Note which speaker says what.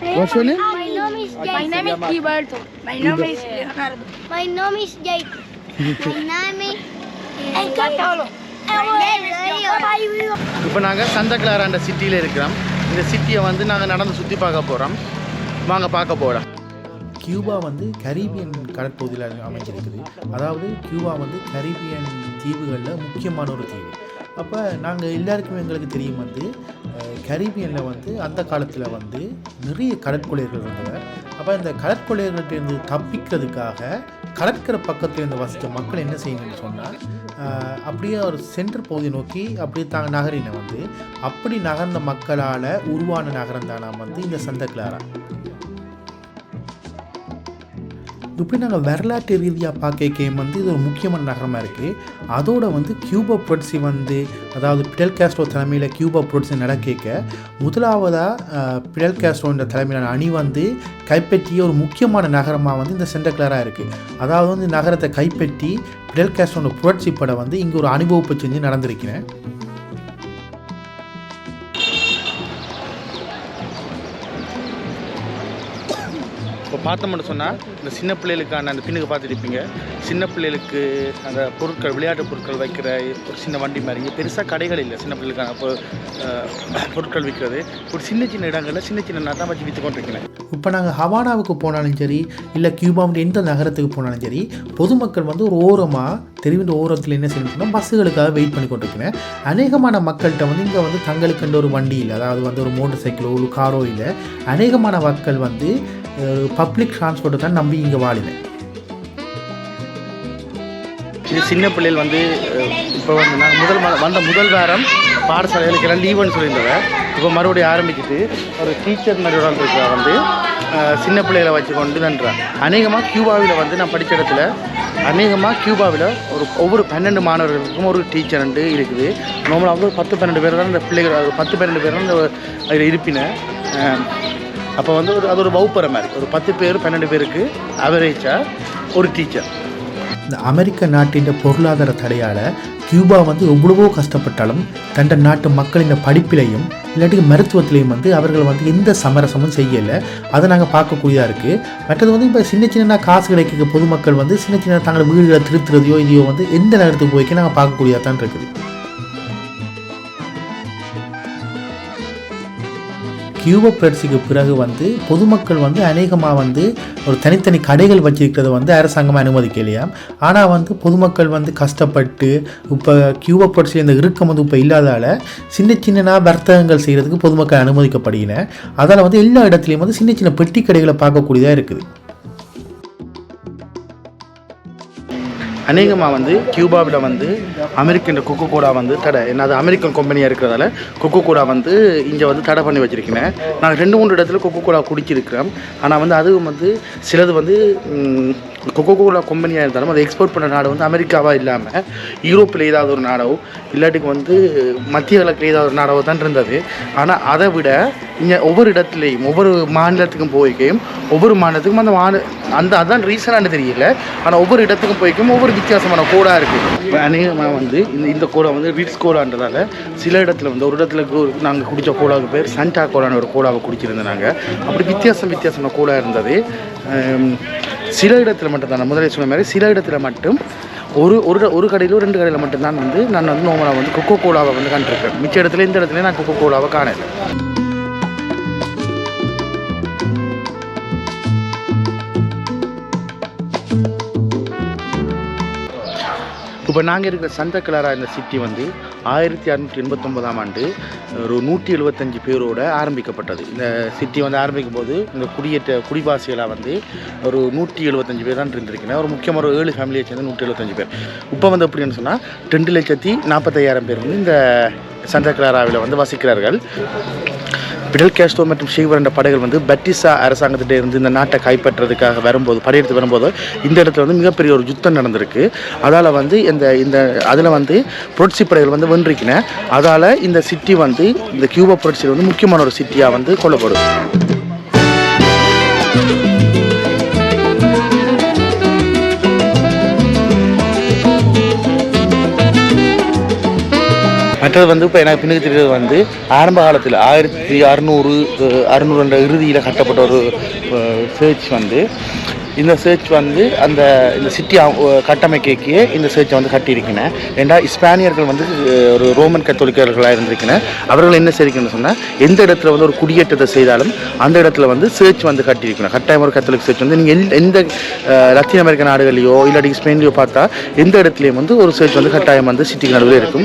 Speaker 1: What's your name?
Speaker 2: My name is Jay.
Speaker 3: My name is Gilberto. My name is Leonardo.
Speaker 2: My name is Jay. My name is
Speaker 3: Encantado.
Speaker 1: இப்போ நாங்கள் சந்தா கிளாரான்ற சிட்டியில் இருக்கிறோம். இந்த சிட்டியை வந்து நாங்கள் நடந்து சுற்றி பார்க்க போகிறோம். வாங்க பார்க்க போகிறோம்.
Speaker 4: கியூபா வந்து கரீபியன் கடற்பகுதியில் அமைஞ்சிருக்குது. அதாவது கியூபா வந்து கரீபியன் தீவுகளில் முக்கியமான ஒரு தீவு. அப்போ நாங்கள் எல்லாருக்குமே எங்களுக்கு தெரியும் வந்து கரீபியனில் வந்து அந்த காலத்தில் வந்து நிறைய கடற்கொள்ளையர்கள் இருந்தவர். அப்போ இந்த கடற்கொள்ளையர்கள்ட்டேருந்து தப்பிக்கிறதுக்காக கடற்கரை பக்கத்தில் இருந்து வசித்த மக்கள் என்ன செய்யணும்னு சொன்னால் அப்படியே ஒரு சென்டர் பகுதியை நோக்கி அப்படியே தாங்க நகரினை வந்து அப்படி நகர்ந்த மக்களால் உருவான நகரம் தான் நாம் வந்து இந்த சந்தா கிளாரா. இப்படி நாங்கள் வரலாற்று ரீதியாக பார்க்க வந்து இது ஒரு முக்கியமான நகரமாக இருக்குது. அதோடு வந்து கியூபா புரட்சி வந்து அதாவது பிடல் காஸ்ட்ரோ தலைமையில் கியூபா புரட்சி நடக்க முதலாவதாக பிடல் காஸ்ட்ரோன்ற தலைமையிலான அணி வந்து கைப்பற்றிய ஒரு முக்கியமான நகரமாக வந்து இந்த சந்தா கிளாரா இருக்குது. அதாவது வந்து நகரத்தை கைப்பற்றி பிடல் காஸ்ட்ரோன்ற புரட்சி படம் வந்து இங்கே ஒரு அனுபவத்தை செஞ்சு நடந்திருக்கிறேன்.
Speaker 1: இப்போ பார்த்தோம்னு சொன்னால் இந்த சின்ன பிள்ளைகளுக்கான அந்த பின்னுக்கு பார்த்துருப்பீங்க. சின்ன பிள்ளைகளுக்கு அந்த பொருட்கள் விளையாட்டு பொருட்கள் வைக்கிற ஒரு சின்ன வண்டி மாதிரி. இங்கே பெருசாக கடைகள் இல்லை சின்ன பிள்ளைகளுக்கான பொருட்கள் விற்கிறது. ஒரு சின்ன சின்ன இடங்களில் சின்ன சின்ன நான் தான் வச்சு விற்று கொண்டிருக்கிறேன்.
Speaker 4: இப்போ நாங்கள் ஹவானாவுக்கு போனாலும் சரி இல்லை கியூபாவுடைய எந்த நகரத்துக்கு போனாலும் சரி பொதுமக்கள் வந்து ஒரு ஓரமாக தெரிவின்ற ஓரத்தில் என்ன செய்யணும்னா பஸ்ஸுகளுக்காக வெயிட் பண்ணி கொண்டிருக்கிறேன். அநேகமான மக்கள்கிட்ட வந்து இங்கே வந்து தங்களுக்குன்ற ஒரு வண்டி இல்லை, அதாவது வந்து ஒரு மோட்டர் சைக்கிளோ ஒரு காரோ இல்லை. அநேகமான மக்கள் வந்து பப்ளிக் டிரான்ஸ்போர்ட்டை தான் நம்பி இங்கே வாழினேன்.
Speaker 1: இது சின்ன பிள்ளைகள் வந்து இப்போ வந்து நாங்கள் முதல் வாரம் பாடசாலைகளுக்கெல்லாம் லீவுன்னு சொல்லியிருந்தவன் இப்போ மறுபடியும் ஆரம்பிச்சுட்டு ஒரு டீச்சர் மாதிரியோட இருக்கிற வந்து சின்ன பிள்ளைகளை வச்சுக்கொண்டு நன்றான். அநேகமாக கியூபாவில் வந்து நான் படித்த இடத்துல அநேகமாக கியூபாவில் ஒவ்வொரு 12 மாணவர்களுக்கும் ஒரு டீச்சர் இருக்குது. நார்மலாக வந்து 10-12 பேர் தான் இந்த பிள்ளைகள் 10-12 பேர் தான் இந்த அதில் இருப்பின. அப்போ வந்து அது ஒரு வகுப்பறை மாதிரி ஒரு 10 பேர் 12 பேருக்கு அவரேஜாக ஒரு டீச்சர்.
Speaker 4: இந்த அமெரிக்க நாட்டின் பொருளாதார தடையால் கியூபா வந்து எவ்வளவோ கஷ்டப்பட்டாலும் தன் நாட்டு மக்களின் படிப்பிலையும் இல்லாட்டி மருத்துவத்திலையும் வந்து அவர்கள் வந்து எந்த சமரசமும் செய்யலை. அதை நாங்கள் பார்க்கக்கூடியதாக இருக்குது. மற்றது வந்து இப்போ சின்ன சின்ன காசு கிடைக்க பொதுமக்கள் வந்து சின்ன சின்ன தங்களை வீடுகளை திருத்துறதையோ இதையோ வந்து எந்த நேரத்துக்கு போய்க்க நாங்கள் பார்க்கக்கூடியதாக தான் இருக்குது. கியூபா புரட்சிக்கு பிறகு வந்து பொதுமக்கள் வந்து அநேகமாக வந்து ஒரு தனித்தனி கடைகள் வச்சிருக்கிறத வந்து அரசாங்கம் அனுமதிக்கலையா. ஆனால் வந்து பொதுமக்கள் வந்து கஷ்டப்பட்டு இப்போ கியூபா புரட்சியில் இந்த இறுக்கம் வந்து இப்போ இல்லாதால் சின்ன சின்ன வர்த்தகங்கள் செய்கிறதுக்கு பொதுமக்கள் அனுமதிக்கப்படுகின. அதால் வந்து எல்லா இடத்துலையும் வந்து சின்ன சின்ன பெட்டி கடைகளை பார்க்கக்கூடியதாக இருக்குது.
Speaker 1: அநேகமாக வந்து கியூபாவில் வந்து அமெரிக்கன் கொக்கோ கோலா வந்து தடை என்னது அமெரிக்கன் கம்பெனியாக இருக்கிறதால கொக்கோ கோலா வந்து இங்கே வந்து தடை பண்ணி வச்சுருக்கேன். நான் 2-3 இடத்துல கொக்கோ கோலா குடிச்சிருக்கிறேன். ஆனால் வந்து அதுவும் வந்து சிலது வந்து கொக்கோ கோலா கம்பெனியாக இருந்தாலும் அதை எக்ஸ்போர்ட் பண்ண நாடு வந்து அமெரிக்காவாக இல்லாமல் யூரோப்பில் ஏதாவது ஒரு நாடோ இல்லாட்டிக்கு வந்து மத்திய கிழக்கில் ஏதாவது ஒரு நாடோ தான் இருந்தது. ஆனால் அதை விட இங்கே ஒவ்வொரு இடத்துலையும் ஒவ்வொரு மாநிலத்துக்கும் போய்க்கும் ஒவ்வொரு மாநிலத்துக்கும் அந்த அதான் ரீசனானு தெரியல. ஆனால் ஒவ்வொரு இடத்துக்கும் போய்க்கும் ஒவ்வொரு வித்தியாசமான கோடாக இருக்குது. அநேகமாக வந்து இந்த கோடா வந்து ரிட்ஸ் கோடான்றதால சில இடத்துல வந்து ஒரு இடத்துல நாங்கள் குடித்த கோடாவுக்கு பேர் சண்டா கோடான ஒரு கோடாவை குடிச்சிருந்தோம். நாங்கள் அப்படி வித்தியாசமான கோடாக இருந்தது. சில இடத்துல மட்டும்தான் நான் முதலே சொன்ன மாதிரி சில இடத்துல மட்டும் ஒரு கடையிலோ 2 கடையில் மட்டும்தான் வந்து நான் வந்து நோமலாக வந்து கொக்கோ கோலாவை வந்து கண்டிருக்கேன். மிச்ச இடத்துல இந்த இடத்துல நான் கொக்கோ கோலாவை காணலை. இப்போ நாங்கள் இருக்கிற சந்தா கிளாரா இந்த சிட்டி வந்து 1689ஆம் ஆண்டு ஒரு 175 பேரோடு ஆரம்பிக்கப்பட்டது. இந்த சிட்டி வந்து ஆரம்பிக்கும் போது இந்த குடிவாசிகளாக வந்து ஒரு 175 பேர் தான் இருந்திருக்கேன். ஒரு முக்கியமான ஒரு 7 ஃபேமிலியை சேர்ந்து 175 பேர். இப்போ வந்து எப்படின்னு சொன்னால் 2,45,000 பேர் வந்து இந்த சந்தா கிளாராவில் வந்து வசிக்கிறார்கள். பிடல் காஸ்ட்ரோ மற்றும் ஷீவர் என்ற படைகள் வந்து பட்டிசா அரசாங்கத்திட்ட இருந்து இந்த நாட்டை கைப்பற்றுறதுக்காக படையெடுத்து வரும்போது இந்த இடத்துல வந்து மிகப்பெரிய ஒரு யுத்தம் நடந்திருக்கு. அதால் வந்து இந்த அதில் வந்து புரட்சி படைகள் வந்து வென்றிக்கின. அதால் இந்த சிட்டி வந்து இந்த கியூபா புரட்சியில் வந்து முக்கியமான ஒரு சிட்டியாக வந்து கொள்ளப்படும். மற்றது வந்து இப்போ எனக்கு பின்னுக்கு தெரியுது வந்து ஆரம்ப காலத்தில் 1600 இறுதியில் கட்டப்பட்ட ஒரு சர்ச் வந்து இந்த சர்ச் வந்து இந்த சிட்டி கட்டமைக்கே இந்த சர்ச்சை வந்து கட்டியிருக்கிறேன். ஏன்னா இஸ்பானியர்கள் வந்து ஒரு ரோமன் கத்தோலிக்கர்களாக இருந்திருக்கிறேன். அவர்கள் என்ன செய்திருக்கணும்னு சொன்னால் எந்த இடத்துல வந்து ஒரு குடியேற்றத்தை செய்தாலும் அந்த இடத்துல வந்து சர்ச் வந்து கட்டியிருக்கணும். கட்டாயம் ஒரு கத்தோலிக் சர்ச் வந்து நீங்கள் எந்த லத்தீன் அமெரிக்க நாடுகளையோ இல்லாட்டி ஸ்பெயின்லையோ பார்த்தா எந்த இடத்துலையும் வந்து ஒரு சர்ச் வந்து கட்டாயம் வந்து சிட்டிக்கு நடுவில் இருக்கும்.